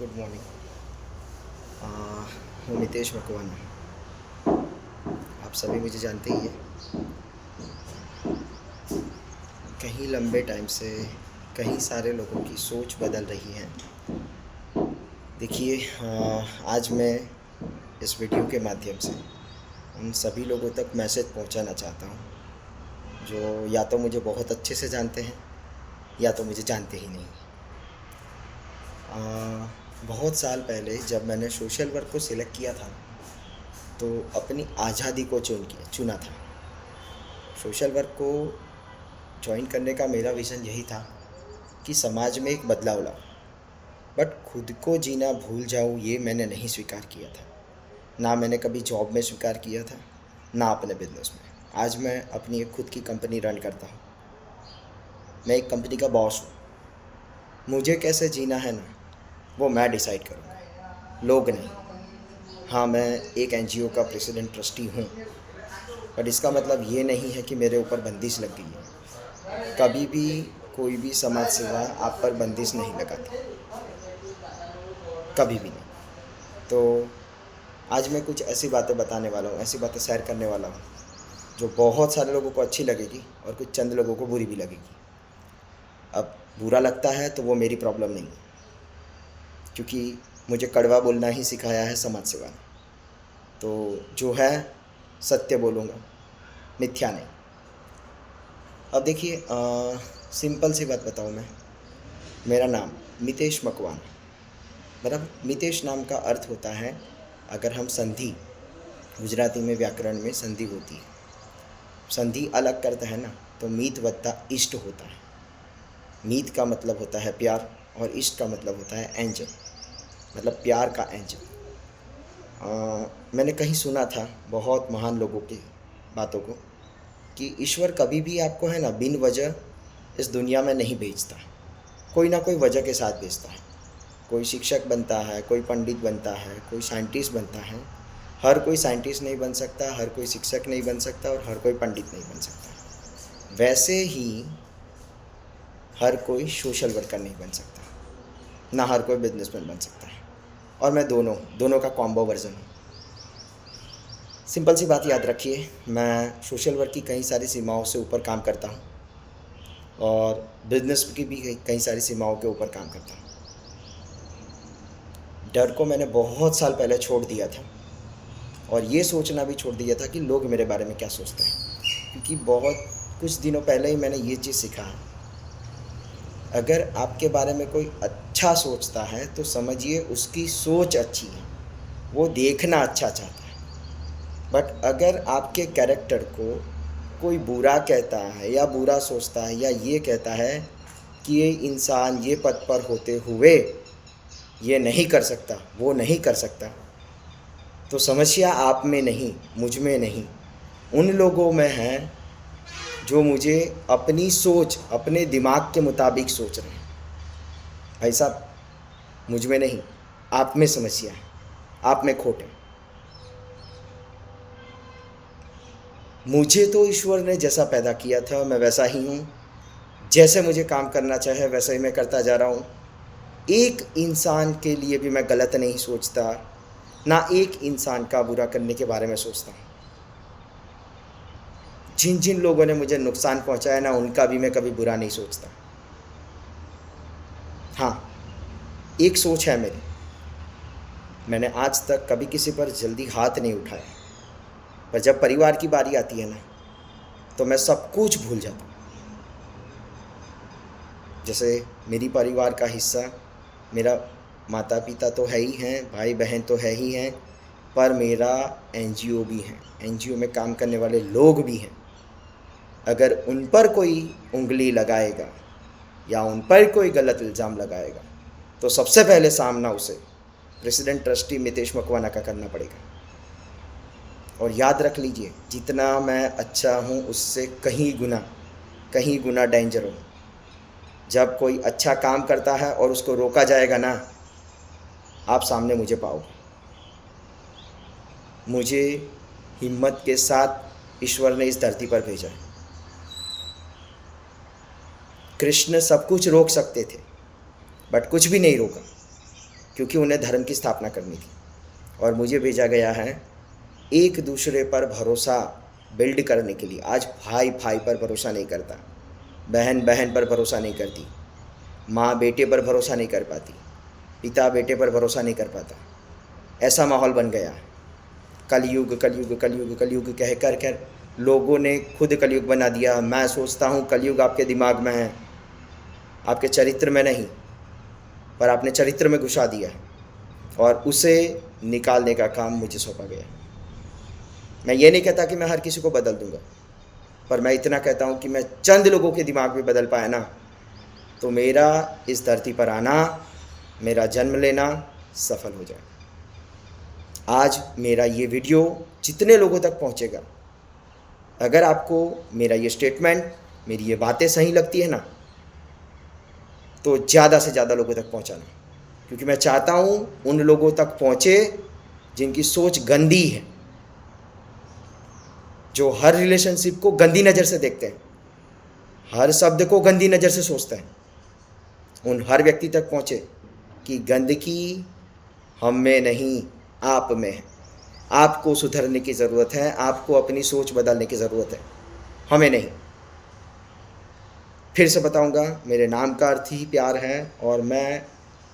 Good morning. हूँ नितेश मकवाना। आप सभी मुझे जानते ही हैं। कहीं लंबे टाइम से कहीं सारे लोगों की सोच बदल रही है। देखिए, आज मैं इस वीडियो के माध्यम से उन सभी लोगों तक मैसेज पहुंचाना चाहता हूं जो या तो मुझे बहुत अच्छे से जानते हैं या तो मुझे जानते ही नहीं। बहुत साल पहले जब मैंने सोशल वर्क को सिलेक्ट किया था तो अपनी आज़ादी को चुना था। सोशल वर्क को ज्वाइन करने का मेरा विज़न यही था कि समाज में एक बदलाव लाऊं, बट खुद को जीना भूल जाऊं ये मैंने नहीं स्वीकार किया था। ना मैंने कभी जॉब में स्वीकार किया था, ना अपने बिजनेस में। आज मैं अपनी एक खुद की कंपनी रन करता हूँ। मैं एक कंपनी का बॉस हूँ। मुझे कैसे जीना है ना, वो मैं डिसाइड करूँगा, लोग नहीं। हाँ, मैं एक एनजीओ का प्रेसिडेंट ट्रस्टी हूँ, बट इसका मतलब ये नहीं है कि मेरे ऊपर बंदिश लग गई है। कभी भी कोई भी समाज सेवा आप पर बंदिश नहीं लगाती, कभी भी नहीं। तो आज मैं कुछ ऐसी बातें बताने वाला हूँ, ऐसी बातें शेयर करने वाला हूँ जो बहुत सारे लोगों को अच्छी लगेगी और कुछ चंद लोगों को बुरी भी लगेगी। अब बुरा लगता है तो वो मेरी प्रॉब्लम नहीं है, क्योंकि मुझे कड़वा बोलना ही सिखाया है समाज सेवा ने। तो जो है सत्य बोलूँगा, मिथ्या नहीं। अब देखिए, सिंपल सी बात बताऊँ मैं। मेरा नाम मितेश मकवाना, बराबर। मितेश नाम का अर्थ होता है, अगर हम संधि, गुजराती में व्याकरण में संधि होती है, संधि अलग करता है ना, तो मीत वत्ता इष्ट होता है। मीत का मतलब होता है प्यार और इष्ट का मतलब होता है एंजल, मतलब प्यार का एंजल। मैंने कहीं सुना था बहुत महान लोगों की बातों को कि ईश्वर कभी भी आपको है ना बिन वजह इस दुनिया में नहीं भेजता, कोई ना कोई वजह के साथ भेजता है। कोई शिक्षक बनता है, कोई पंडित बनता है, कोई साइंटिस्ट बनता है। हर कोई साइंटिस्ट नहीं बन सकता, हर कोई शिक्षक नहीं बन सकता और हर कोई पंडित नहीं बन सकता। वैसे ही हर कोई सोशल वर्कर नहीं बन सकता, ना हर कोई बिजनेसमैन बन सकता है। और मैं दोनों दोनों का कॉम्बो वर्जन हूँ। सिंपल सी बात याद रखिए, मैं सोशल वर्क की कई सारी सीमाओं से ऊपर काम करता हूँ और बिजनेस की भी कई सारी सीमाओं के ऊपर काम करता हूँ। डर को मैंने बहुत साल पहले छोड़ दिया था और ये सोचना भी छोड़ दिया था कि लोग मेरे बारे में क्या सोचते हैं, क्योंकि बहुत कुछ दिनों पहले ही मैंने ये चीज़ सीखा है। अगर आपके बारे में कोई अच्छा सोचता है तो समझिए उसकी सोच अच्छी है, वो देखना अच्छा चाहता है। बट अगर आपके कैरेक्टर को कोई बुरा कहता है या बुरा सोचता है या ये कहता है कि ये इंसान ये पद पर होते हुए ये नहीं कर सकता, वो नहीं कर सकता, तो समस्या आप में नहीं, मुझ में नहीं, उन लोगों में है जो मुझे अपनी सोच, अपने दिमाग के मुताबिक सोच रहे हैं। भाई साहब, मुझ में नहीं, आप में समस्या है, आप में खोट है। मुझे तो ईश्वर ने जैसा पैदा किया था मैं वैसा ही हूँ। जैसे मुझे काम करना चाहे वैसा ही मैं करता जा रहा हूँ। एक इंसान के लिए भी मैं गलत नहीं सोचता, ना एक इंसान का बुरा करने के बारे में सोचता हूँ। जिन जिन लोगों ने मुझे नुकसान पहुँचाया ना, उनका भी मैं कभी बुरा नहीं सोचता। हाँ, एक सोच है मेरी, मैंने आज तक कभी किसी पर जल्दी हाथ नहीं उठाया, पर जब परिवार की बारी आती है ना, तो मैं सब कुछ भूल जाता हूँ। जैसे मेरी परिवार का हिस्सा, मेरा माता पिता तो है ही हैं, भाई बहन तो है ही हैं, पर मेरा एनजीओ भी है, एनजीओ में काम करने वाले लोग भी हैं। अगर उन पर कोई उंगली लगाएगा या उन पर कोई गलत इल्ज़ाम लगाएगा तो सबसे पहले सामना उसे प्रेसिडेंट ट्रस्टी मितेश मकवाना का करना पड़ेगा। और याद रख लीजिए, जितना मैं अच्छा हूँ उससे कहीं गुना डेंजर हूँ। जब कोई अच्छा काम करता है और उसको रोका जाएगा ना, आप सामने मुझे पाओगे। मुझे हिम्मत के साथ ईश्वर ने इस धरती पर भेजा है। कृष्ण सब कुछ रोक सकते थे, बट कुछ भी नहीं रोका, क्योंकि उन्हें धर्म की स्थापना करनी थी और मुझे भेजा गया है एक दूसरे पर भरोसा बिल्ड करने के लिए। आज भाई भाई पर भरोसा नहीं करता, बहन बहन पर भरोसा नहीं करती, माँ बेटे पर भरोसा नहीं कर पाती, पिता बेटे पर भरोसा नहीं कर पाता। ऐसा माहौल बन गया। कलयुग कलयुग कलयुग कलयुग कह कर कर लोगों ने खुद कलयुग बना दिया। मैं सोचता हूँ कलयुग आपके दिमाग में है, आपके चरित्र में नहीं, पर आपने चरित्र में घुसा दिया है और उसे निकालने का काम मुझे सौंपा गया। मैं ये नहीं कहता कि मैं हर किसी को बदल दूंगा, पर मैं इतना कहता हूँ कि मैं चंद लोगों के दिमाग में बदल पाया ना, तो मेरा इस धरती पर आना, मेरा जन्म लेना सफल हो जाए। आज मेरा ये वीडियो जितने लोगों तक पहुँचेगा, अगर आपको मेरा ये स्टेटमेंट, मेरी ये बातें सही लगती है ना, तो ज़्यादा से ज़्यादा लोगों तक पहुँचाना, क्योंकि मैं चाहता हूँ उन लोगों तक पहुँचे जिनकी सोच गंदी है, जो हर रिलेशनशिप को गंदी नज़र से देखते हैं, हर शब्द को गंदी नज़र से सोचते हैं। उन हर व्यक्ति तक पहुँचे कि गंदगी हम में नहीं, आप में है। आपको सुधरने की ज़रूरत है, आपको अपनी सोच बदलने की ज़रूरत है, हमें नहीं। फिर से बताऊंगा, मेरे नाम का अर्थ ही प्यार है और मैं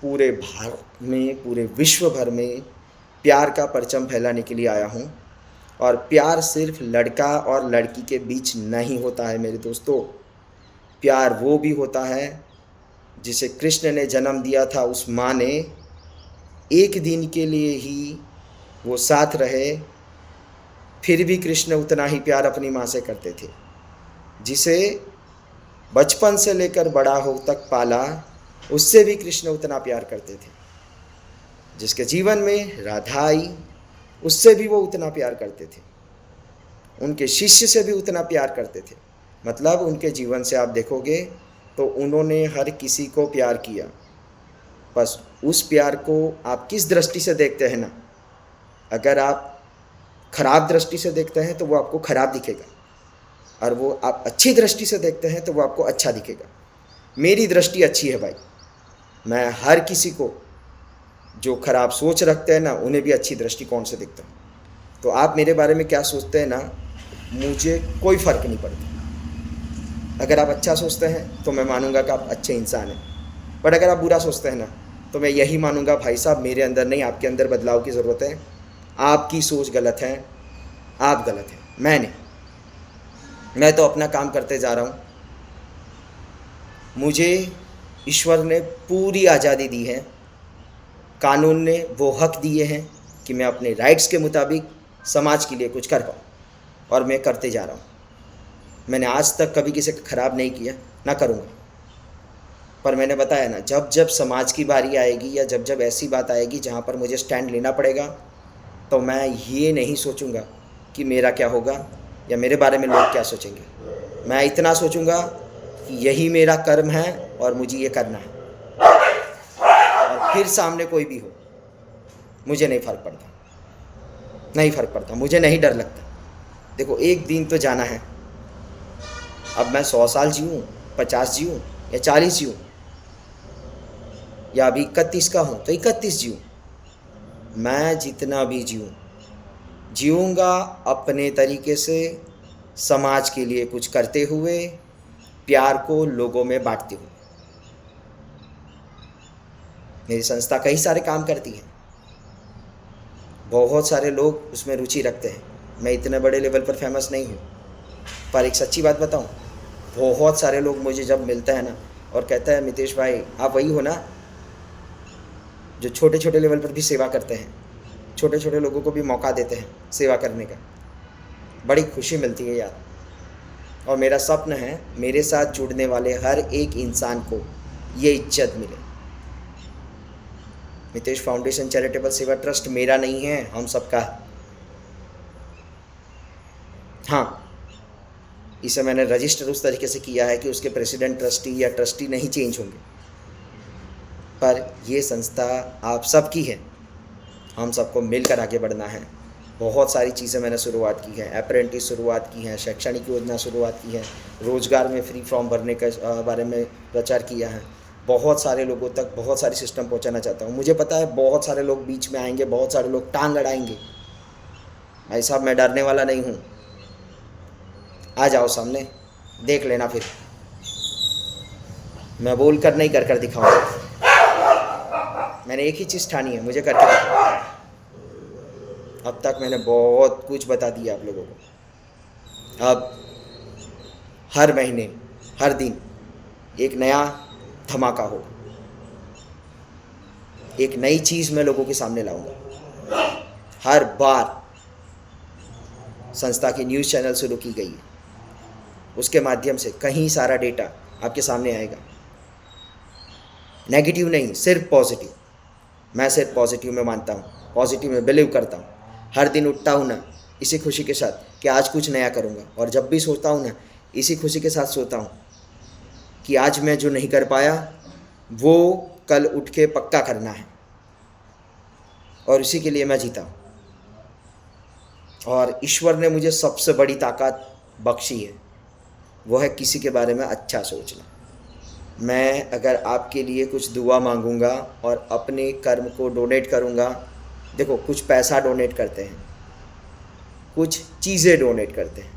पूरे भारत में, पूरे विश्व भर में प्यार का परचम फैलाने के लिए आया हूँ। और प्यार सिर्फ लड़का और लड़की के बीच नहीं होता है मेरे दोस्तों। प्यार वो भी होता है जिसे कृष्ण ने जन्म दिया था, उस माँ ने एक दिन के लिए ही वो साथ रहे, फिर भी कृष्ण उतना ही प्यार अपनी माँ से करते थे। जिसे बचपन से लेकर बड़ा हो तक पाला, उससे भी कृष्ण उतना प्यार करते थे। जिसके जीवन में राधा आई, उससे भी वो उतना प्यार करते थे। उनके शिष्य से भी उतना प्यार करते थे। मतलब उनके जीवन से आप देखोगे तो उन्होंने हर किसी को प्यार किया। बस उस प्यार को आप किस दृष्टि से देखते हैं ना, अगर आप खराब दृष्टि से देखते हैं तो वो आपको खराब दिखेगा, और वो आप अच्छी दृष्टि से देखते हैं तो वो आपको अच्छा दिखेगा। मेरी दृष्टि अच्छी है भाई, मैं हर किसी को जो खराब सोच रखते हैं ना, उन्हें भी अच्छी दृष्टिकोण से देखता हूँ। तो आप मेरे बारे में क्या सोचते हैं ना, मुझे कोई फ़र्क नहीं पड़ता। अगर आप अच्छा सोचते हैं तो मैं मानूंगा कि आप अच्छे इंसान हैं, बट अगर आप बुरा सोचते हैं ना, तो मैं यही मानूंगा भाई साहब मेरे अंदर नहीं, आपके अंदर बदलाव की ज़रूरत है। आपकी सोच गलत है, आप गलत हैं, मैं नहीं। मैं तो अपना काम करते जा रहा हूँ। मुझे ईश्वर ने पूरी आज़ादी दी है, कानून ने वो हक दिए हैं कि मैं अपने राइट्स के मुताबिक समाज के लिए कुछ कर पाऊँ, और मैं करते जा रहा हूँ। मैंने आज तक कभी किसी का ख़राब नहीं किया, ना करूँगा। पर मैंने बताया ना, जब जब समाज की बारी आएगी या जब जब ऐसी बात आएगी जहाँ पर मुझे स्टैंड लेना पड़ेगा, तो मैं ये नहीं सोचूंगा कि मेरा क्या होगा या मेरे बारे में लोग क्या सोचेंगे। मैं इतना सोचूंगा कि यही मेरा कर्म है और मुझे ये करना है, और फिर सामने कोई भी हो मुझे नहीं फ़र्क पड़ता, नहीं फ़र्क पड़ता, मुझे नहीं डर लगता। देखो, एक दिन तो जाना है। अब मैं 100 साल जीऊँ, 50 जीऊँ या 40 जीऊँ, या अभी 31 का हूँ तो 31 जीऊँ, मैं जितना भी जीऊँगा अपने तरीके से, समाज के लिए कुछ करते हुए, प्यार को लोगों में बांटते हुए। मेरी संस्था कई सारे काम करती है, बहुत सारे लोग उसमें रुचि रखते हैं। मैं इतने बड़े लेवल पर फेमस नहीं हूँ, पर एक सच्ची बात बताऊँ, बहुत सारे लोग मुझे जब मिलते हैं ना और कहते हैं मितेश भाई आप वही हो ना जो छोटे छोटे लेवल पर भी सेवा करते हैं, छोटे छोटे लोगों को भी मौका देते हैं सेवा करने का। बड़ी खुशी मिलती है यार। और मेरा सपन है मेरे साथ जुड़ने वाले हर एक इंसान को ये इज्जत मिले। मितेश फाउंडेशन चैरिटेबल सेवा ट्रस्ट मेरा नहीं है, हम सबका है। हाँ, इसे मैंने रजिस्टर उस तरीके से किया है कि उसके प्रेसिडेंट ट्रस्टी या ट्रस्टी नहीं चेंज होंगे, पर ये संस्था आप सबकी है, हम सबको मिलकर आगे बढ़ना है। बहुत सारी चीज़ें मैंने शुरुआत की है, अप्रेंटिस शुरुआत की है, शैक्षणिक योजना शुरुआत की है, रोज़गार में फ्री फॉर्म भरने का बारे में प्रचार किया है, बहुत सारे लोगों तक बहुत सारी सिस्टम पहुंचाना चाहता हूं। मुझे पता है बहुत सारे लोग बीच में आएंगे, बहुत सारे लोग टांग अड़ाएंगे। भाई साहब, मैं डरने वाला नहीं हूँ। आ जाओ सामने, देख लेना फिर। मैं बोल कर नहीं, कर कर दिखाऊंगा। मैंने एक ही चीज़ ठानी है, मुझे करके दिखाओ। अब तक मैंने बहुत कुछ बता दिया आप लोगों को। अब हर महीने, हर दिन एक नया धमाका होगा, एक नई चीज़ मैं लोगों के सामने लाऊंगा। हर बार संस्था की न्यूज़ चैनल शुरू की गई है, उसके माध्यम से कहीं सारा डेटा आपके सामने आएगा। नेगेटिव नहीं, सिर्फ पॉजिटिव। मैं सिर्फ पॉजिटिव में मानता हूँ, पॉजिटिव में बिलीव करता हूँ। हर दिन उठता हूँ ना इसी खुशी के साथ कि आज कुछ नया करूँगा, और जब भी सोता हूँ ना इसी खुशी के साथ सोता हूँ कि आज मैं जो नहीं कर पाया वो कल उठ के पक्का करना है, और इसी के लिए मैं जीता हूँ। और ईश्वर ने मुझे सबसे बड़ी ताकत बख्शी है, वो है किसी के बारे में अच्छा सोचना। मैं अगर आपके लिए कुछ दुआ मांगूंगा और अपने कर्म को डोनेट करूंगा, देखो कुछ पैसा डोनेट करते हैं, कुछ चीज़ें डोनेट करते हैं,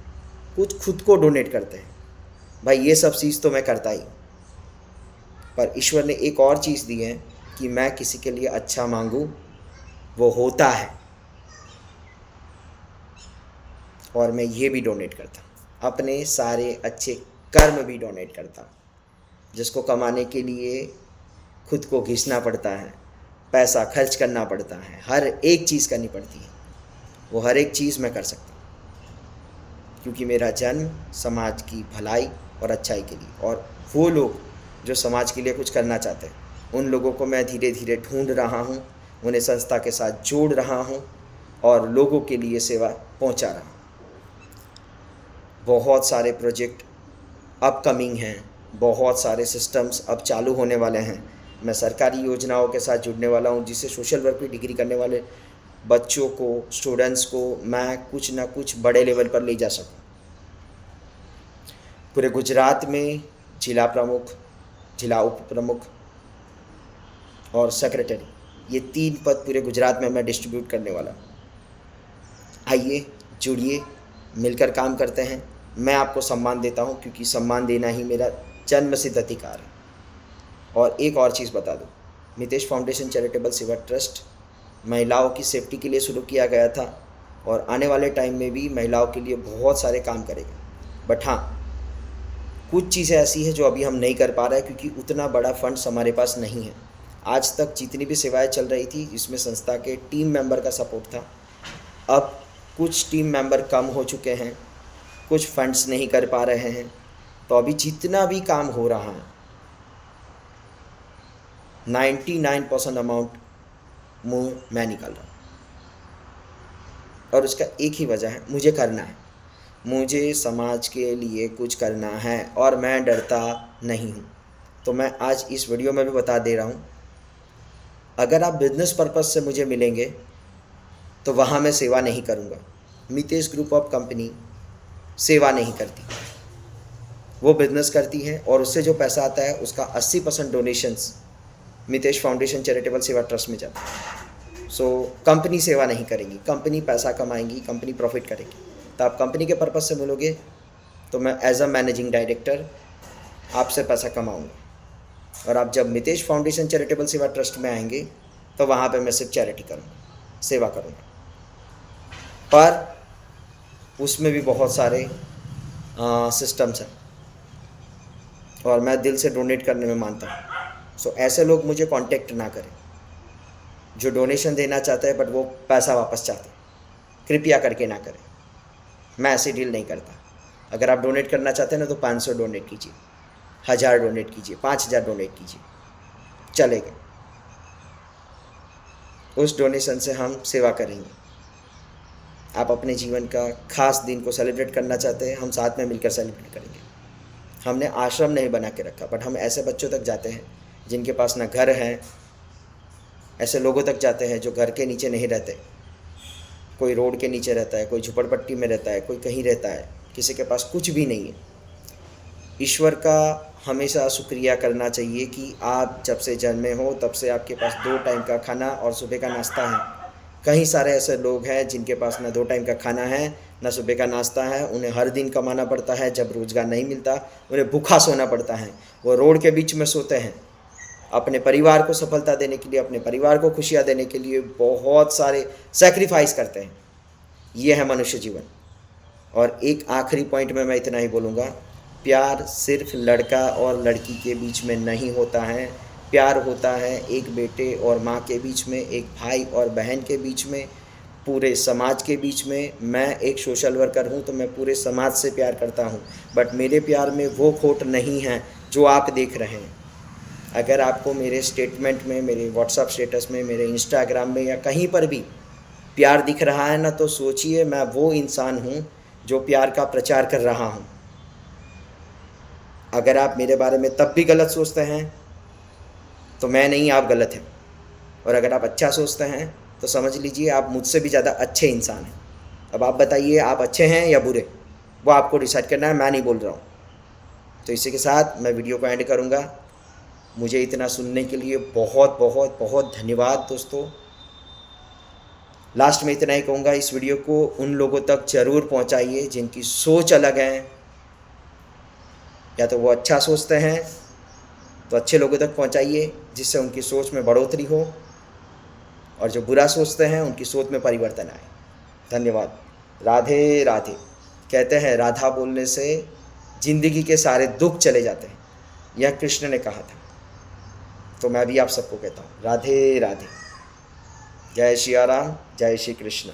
कुछ खुद को डोनेट करते हैं। भाई ये सब चीज़ तो मैं करता ही, पर ईश्वर ने एक और चीज़ दी है कि मैं किसी के लिए अच्छा मांगूं, वो होता है। और मैं ये भी डोनेट करता हूँ, अपने सारे अच्छे कर्म भी डोनेट करता हूँ, जिसको कमाने के लिए खुद को घिसना पड़ता है, पैसा खर्च करना पड़ता है, हर एक चीज़ करनी पड़ती है, वो हर एक चीज़ मैं कर सकता हूँ, क्योंकि मेरा जन्म समाज की भलाई और अच्छाई के लिए, और वो लोग जो समाज के लिए कुछ करना चाहते हैं उन लोगों को मैं धीरे धीरे ढूंढ रहा हूँ, उन्हें संस्था के साथ जोड़ रहा हूँ और लोगों के लिए सेवा पहुँचा रहा हूँ। बहुत सारे प्रोजेक्ट अपकमिंग हैं, बहुत सारे सिस्टम्स अब चालू होने वाले हैं। मैं सरकारी योजनाओं के साथ जुड़ने वाला हूं, जिससे सोशल वर्क की डिग्री करने वाले बच्चों को, स्टूडेंट्स को मैं कुछ ना कुछ बड़े लेवल पर ले जा सकूं। पूरे गुजरात में जिला प्रमुख, जिला उप प्रमुख और सेक्रेटरी, ये 3 पद पूरे गुजरात में मैं डिस्ट्रीब्यूट करने वाला हूँ। आइए जुड़िए, मिलकर काम करते हैं। मैं आपको सम्मान देता हूँ, क्योंकि सम्मान देना ही मेरा जन्मसिद्ध अधिकार है। और एक और चीज़ बता दूँ, मितेश फाउंडेशन चैरिटेबल सेवा ट्रस्ट महिलाओं की सेफ्टी के लिए शुरू किया गया था, और आने वाले टाइम में भी महिलाओं के लिए बहुत सारे काम करेगा। बट हाँ, कुछ चीज़ें ऐसी हैं जो अभी हम नहीं कर पा रहे हैं, क्योंकि उतना बड़ा फंड्स हमारे पास नहीं है। आज तक जितनी भी सेवाएं चल रही थी, जिसमें संस्था के टीम मेंबर का सपोर्ट था, अब कुछ टीम मेंबर कम हो चुके हैं, कुछ फंड्स नहीं कर पा रहे हैं। तो अभी जितना भी काम हो रहा है 99% अमाउंट मैं निकाल रहा हूँ, और उसका एक ही वजह है, मुझे करना है, मुझे समाज के लिए कुछ करना है, और मैं डरता नहीं हूँ। तो मैं आज इस वीडियो में भी बता दे रहा हूँ, अगर आप बिजनेस पर्पज़ से मुझे मिलेंगे तो वहाँ मैं सेवा नहीं करूँगा। मितेश ग्रुप ऑफ कंपनी सेवा नहीं करती, वो बिजनेस करती है, और उससे जो पैसा आता है उसका 80% डोनेशंस मितेश फाउंडेशन चैरिटेबल सेवा ट्रस्ट में जाता है। सो कंपनी सेवा नहीं करेगी, कंपनी पैसा कमाएंगी, कंपनी प्रॉफिट करेगी। तो आप कंपनी के पर्पज़ से मिलोगे तो मैं एज अ मैनेजिंग डायरेक्टर आपसे पैसा कमाऊँगा, और आप जब मितेश फाउंडेशन चैरिटेबल सेवा ट्रस्ट में आएंगे तो वहाँ पे मैं सिर्फ चैरिटी करूँगा, सेवा करूँगा। पर उसमें भी बहुत सारे सिस्टम्स हैं, और मैं दिल से डोनेट करने में मानता हूँ। सो ऐसे लोग मुझे कांटेक्ट ना करें जो डोनेशन देना चाहते हैं बट वो पैसा वापस चाहते हैं, कृपया करके ना करें। मैं ऐसी डील नहीं करता। अगर आप डोनेट करना चाहते हैं ना तो 500 डोनेट कीजिए, 1000 डोनेट कीजिए, 5000 डोनेट कीजिए, चलेगा। उस डोनेशन से हम सेवा करेंगे। आप अपने जीवन का खास दिन को सेलिब्रेट करना चाहते हैं, हम साथ में मिलकर सेलिब्रेट करेंगे। हमने आश्रम नहीं बना के रखा, बट हम ऐसे बच्चों तक जाते हैं जिनके पास ना घर है, ऐसे लोगों तक जाते हैं जो घर के नीचे नहीं रहते। कोई रोड के नीचे रहता है, कोई झुपड़पट्टी में रहता है, कोई कहीं रहता है, किसी के पास कुछ भी नहीं है। ईश्वर का हमेशा शुक्रिया करना चाहिए कि आप जब से जन्मे हो तब से आपके पास 2 टाइम का खाना और सुबह का नाश्ता है। कई सारे ऐसे लोग हैं जिनके पास ना 2 टाइम का खाना है, ना सुबह का नाश्ता है। उन्हें हर दिन कमाना पड़ता है, जब रोज़गार नहीं मिलता उन्हें भूखा सोना पड़ता है। वो रोड के बीच में सोते हैं। अपने परिवार को सफलता देने के लिए, अपने परिवार को खुशियाँ देने के लिए बहुत सारे सैक्रिफाइस करते हैं। ये है मनुष्य जीवन। और एक आखिरी पॉइंट में मैं इतना ही बोलूँगा, प्यार सिर्फ लड़का और लड़की के बीच में नहीं होता है। प्यार होता है एक बेटे और माँ के बीच में, एक भाई और बहन के बीच में, पूरे समाज के बीच में। मैं एक सोशल वर्कर हूँ तो मैं पूरे समाज से प्यार करता हूँ, बट मेरे प्यार में वो खोट नहीं है जो आप देख रहे हैं। अगर आपको मेरे स्टेटमेंट में, मेरे व्हाट्सएप स्टेटस में, मेरे इंस्टाग्राम में या कहीं पर भी प्यार दिख रहा है ना, तो सोचिए मैं वो इंसान हूँ जो प्यार का प्रचार कर रहा हूँ। अगर आप मेरे बारे में तब भी गलत सोचते हैं तो मैं नहीं, आप गलत हैं। और अगर आप अच्छा सोचते हैं तो समझ लीजिए आप मुझसे भी ज़्यादा अच्छे इंसान हैं। अब आप बताइए आप अच्छे हैं या बुरे, वो आपको डिसाइड करना है, मैं नहीं बोल रहा हूँ। तो इसी के साथ मैं वीडियो को एंड करूँगा। मुझे इतना सुनने के लिए बहुत बहुत बहुत धन्यवाद दोस्तों। लास्ट में इतना ही कहूँगा, इस वीडियो को उन लोगों तक ज़रूर पहुँचाइए जिनकी सोच अलग है। या तो वो अच्छा सोचते हैं तो अच्छे लोगों तक पहुँचाइए जिससे उनकी सोच में बढ़ोतरी हो, और जो बुरा सोचते हैं उनकी सोच में परिवर्तन आए। धन्यवाद। राधे राधे। कहते हैं राधा बोलने से ज़िंदगी के सारे दुख चले जाते हैं, यह कृष्ण ने कहा था। तो मैं भी आप सबको कहता हूँ राधे राधे। जय श्री राम, जय श्री कृष्ण।